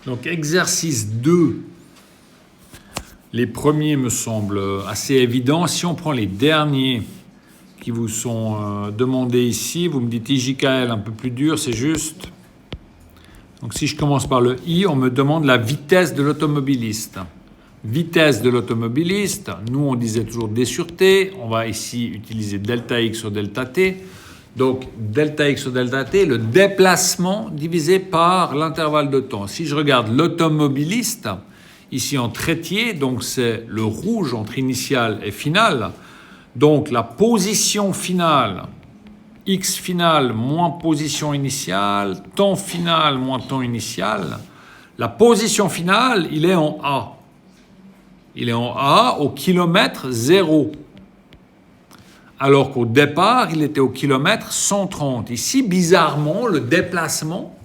Donc, exercice 2. Les premiers me semblent assez évidents. Si on prend les derniers qui vous sont demandés ici, vous me dites IJKL un peu plus dur, c'est juste. Donc, si je commence par le I, on me demande la vitesse de l'automobiliste. Vitesse de l'automobiliste, nous on disait toujours D sur T, on va ici utiliser delta X sur delta T. Donc, delta X sur delta T, le déplacement divisé par l'intervalle de temps. Si je regarde l'automobiliste, ici en trétier, donc c'est le rouge entre initial et final. Donc, la position finale, X final moins position initiale, temps final moins temps initial. La position finale, il est en A. Il est en A au kilomètre 0. Alors qu'au départ, il était au kilomètre 130. Ici, bizarrement, le déplacement,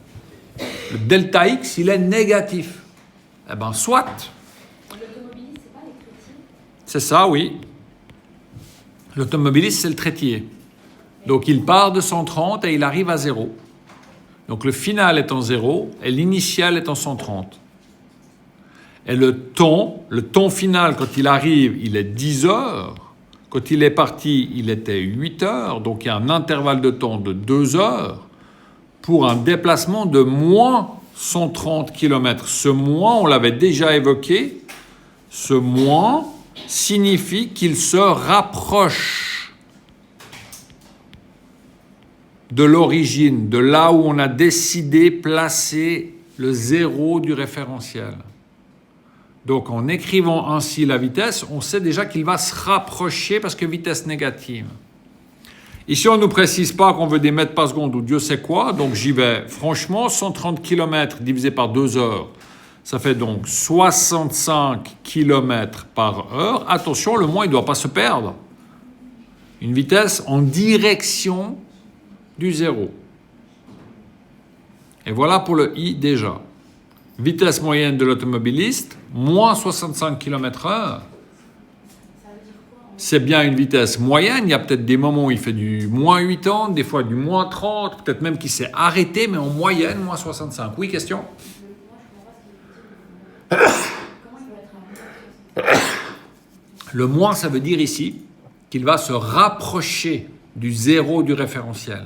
le delta X, il est négatif. Eh bien, soit. L'automobiliste, c'est pas les chrétiens? C'est ça, oui. L'automobiliste, c'est le trétier. Donc, il part de 130 et il arrive à 0. Donc, le final est en 0 et l'initial est en 130. Et le temps final, quand il arrive, il est 10 heures. Quand il est parti, il était 8 heures. Donc, il y a un intervalle de temps de 2 heures pour un déplacement de moins 130 km. Ce moins, on l'avait déjà évoqué, ce moins signifie qu'il se rapproche de l'origine, de là où on a décidé placer le zéro du référentiel. Donc, en écrivant ainsi la vitesse, on sait déjà qu'il va se rapprocher parce que vitesse négative. Ici, on ne nous précise pas qu'on veut des mètres par seconde ou Dieu sait quoi, donc j'y vais. Franchement, 130 km divisé par 2 heures, ça fait donc 65 km par heure. Attention, le moins, il ne doit pas se perdre. Une vitesse en direction du zéro. Et voilà pour le I déjà. Vitesse moyenne de l'automobiliste, moins 65 km/h. C'est bien une vitesse moyenne. Il y a peut-être des moments où il fait du moins 80, des fois du moins 30, peut-être même qu'il s'est arrêté, mais en moyenne, moins 65. Oui, question? Le moins, ça veut dire ici qu'il va se rapprocher du zéro du référentiel.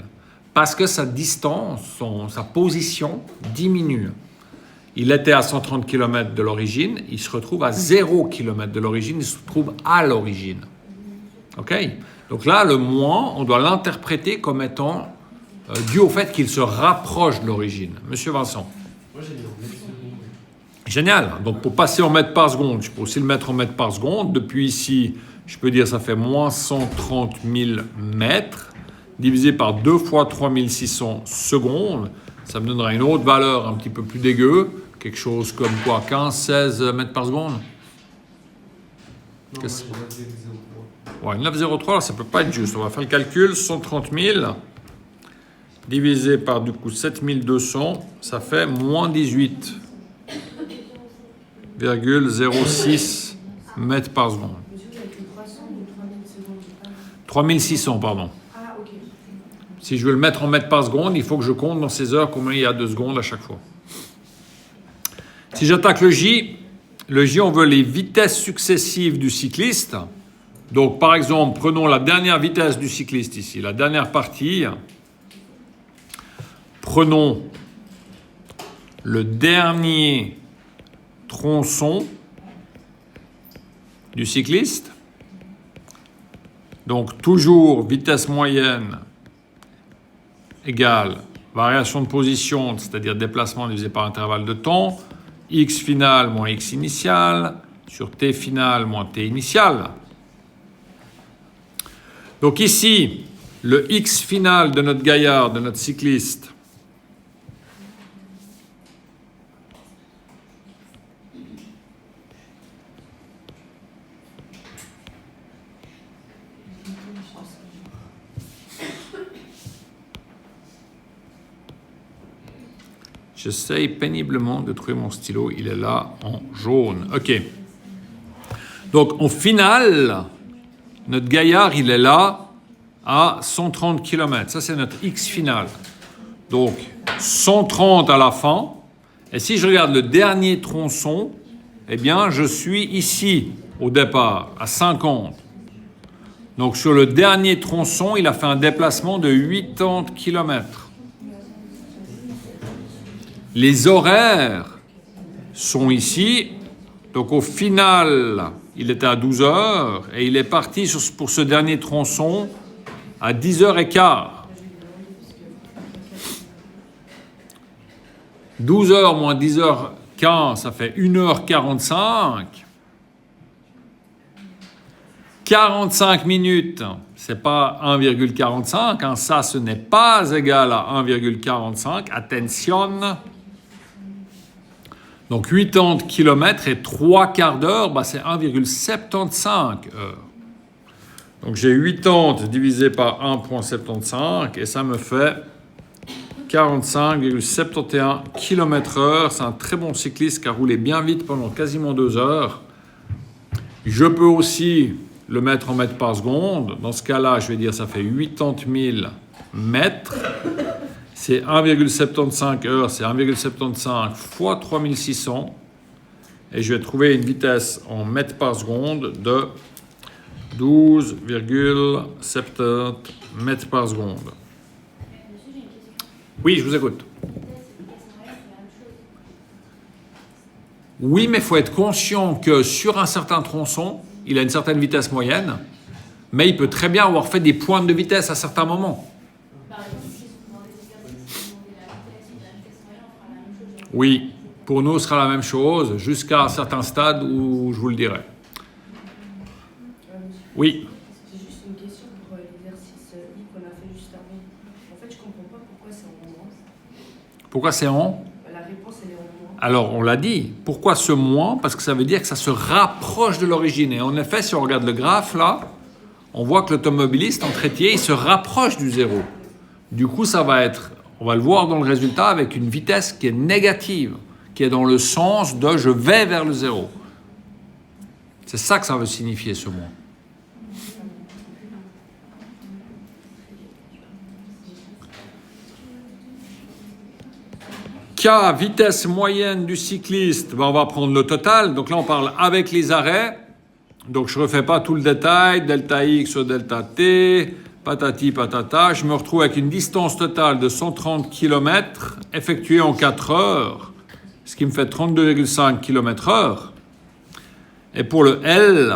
Parce que sa distance, sa position diminue. Il était à 130 km de l'origine, il se retrouve à 0 km de l'origine, il se trouve à l'origine. OK? Donc là, le moins, on doit l'interpréter comme étant dû au fait qu'il se rapproche de l'origine. Monsieur Vincent. Moi, j'ai mis en mètres secondes. Génial. Donc pour passer en mètres par seconde, je peux aussi le mettre en mètres par seconde. Depuis ici, je peux dire ça fait moins 130 000 mètres, divisé par 2 fois 3600 secondes. Ça me donnera une autre valeur un petit peu plus dégueu. Quelque chose comme quoi, 15-16 mètres par seconde? Non, moi, j'ai 9,03. Ouais, 9,03, là, ça ne peut pas être juste. On va faire le calcul. 130 000 divisé par, du coup, 7200, ça fait moins 18,06 mètres par seconde. 3600, pardon. Ah, ok. Si je veux le mettre en mètres par seconde, il faut que je compte dans ces heures combien il y a de secondes à chaque fois. Si j'attaque le J, on veut les vitesses successives du cycliste. Donc, par exemple, prenons la dernière vitesse du cycliste ici, la dernière partie. Prenons le dernier tronçon du cycliste. Donc, toujours vitesse moyenne égale variation de position, c'est-à-dire déplacement divisé par intervalle de temps, x final moins x initial, sur t final moins t initial. Donc ici, le x final de notre gaillard, de notre cycliste, j'essaye péniblement de trouver mon stylo. Il est là en jaune. OK. Donc, en finale, notre gaillard, il est là à 130 km. Ça, c'est notre X final. Donc, 130 à la fin. Et si je regarde le dernier tronçon, eh bien, je suis ici, au départ, à 50. Donc, sur le dernier tronçon, il a fait un déplacement de 80 km. Les horaires sont ici. Donc, au final, il était à 12 heures et il est parti pour ce dernier tronçon à 10h15. 12 heures moins 10h15, ça fait 1h45. 45 minutes, c'est pas 1,45, hein, ça ce n'est pas égal à 1,45, attention. Donc 80 km et 3 quarts d'heure, bah, c'est 1,75 heures. Donc j'ai 80 divisé par 1,75 et ça me fait 45,71 km/h. C'est un très bon cycliste qui a roulé bien vite pendant quasiment 2 heures. Je peux aussi le mettre en mètres par seconde. Dans ce cas-là, je vais dire ça fait 80 000 mètres. C'est 1,75 heures, c'est 1,75 fois 3600. Et je vais trouver une vitesse en mètres par seconde de 12,70 mètres par seconde. Oui, je vous écoute. Oui, mais il faut être conscient que sur un certain tronçon, il a une certaine vitesse moyenne, mais il peut très bien avoir fait des pointes de vitesse à certains moments. Oui, pour nous, ce sera la même chose jusqu'à un certain stade où je vous le dirai. Oui. C'est juste une question pour l'exercice qu'on a fait juste avant. En fait, je ne comprends pas pourquoi c'est en moins. Pourquoi c'est en? La réponse, elle est en moins. Alors, on l'a dit. Pourquoi ce moins? Parce que ça veut dire que ça se rapproche de l'origine. Et en effet, si on regarde le graphe, là, on voit que l'automobiliste en trépied, il se rapproche du zéro. Du coup, ça va être, on va le voir dans le résultat, avec une vitesse qui est négative, qui est dans le sens de « je vais vers le zéro ». C'est ça que ça veut signifier, ce moins. K, vitesse moyenne du cycliste, ben on va prendre le total. Donc là, on parle avec les arrêts. Donc je ne refais pas tout le détail, delta X ou delta T, patati patata. Je me retrouve avec une distance totale de 130 km effectuée en 4 heures, ce qui me fait 32,5 km/h. Et pour le L,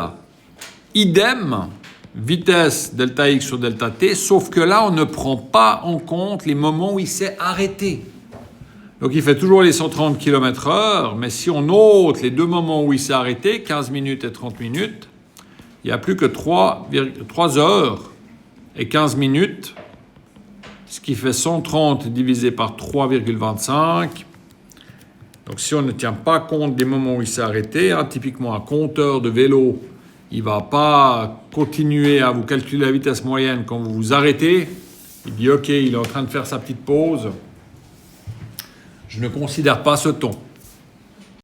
idem, vitesse delta X sur delta T, sauf que là, on ne prend pas en compte les moments où il s'est arrêté. Donc, il fait toujours les 130 km/h, mais si on ôte les deux moments où il s'est arrêté, 15 minutes et 30 minutes, il n'y a plus que 3 heures et 15 minutes, ce qui fait 130 divisé par 3,25. Donc, si on ne tient pas compte des moments où il s'est arrêté, hein, typiquement un compteur de vélo, il ne va pas continuer à vous calculer la vitesse moyenne quand vous vous arrêtez. Il dit « OK, il est en train de faire sa petite pause ». Je ne considère pas ce ton.